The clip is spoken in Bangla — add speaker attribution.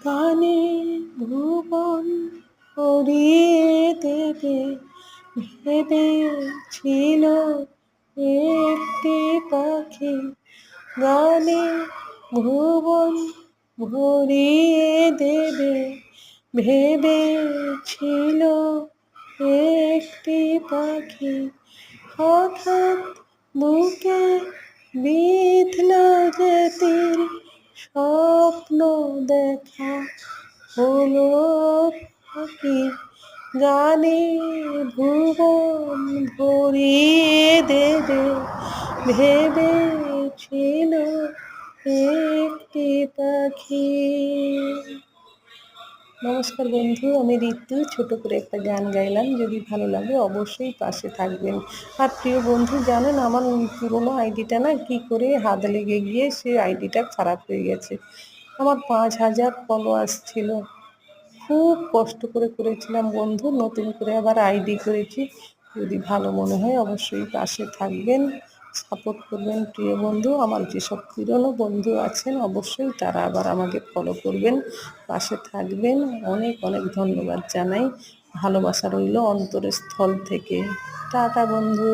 Speaker 1: গানে ভুবন ভরিয়ে দেবে ভেবেছিল একটি পাখি। গানে ভুবন ভরিয়ে দেবে ভেবেছিল একটি পাখি। হঠাৎ বুকে বিঁধল যে তীর, স্বপ্ন দেখা হলো পাখি। গানে ভুবন ভরিয়ে দেবে ভেবেছিল একটি পাখি। নমস্কার বন্ধু, আমি ঋতু ছোট করে একটা গান গাইলাম। যদি ভালো লাগে অবশ্যই পাশে থাকবেন। আর প্রিয় বন্ধু, জানেন আমার পুরোনো আইডিটা না কি করে হাত লেগে গিয়ে সে আইডিটা খারাপ হয়ে গেছে। আমার 5,000 ফলোয়ার্স ছিল। খুব কষ্ট করে করেছিলাম বন্ধু, নতুন করে আবার আইডি করেছি। যদি ভালো মনে হয় অবশ্যই পাশে থাকবেন, সাপোর্ট করবেন। প্রিয় বন্ধু, আমার যেসব পুরনো বন্ধু আছেন অবশ্যই তারা আবার আমাকে ফলো করবেন, পাশে থাকবেন। অনেক অনেক ধন্যবাদ জানাই। ভালোবাসা রইল অন্তরের স্থল থেকে। টাটা বন্ধু।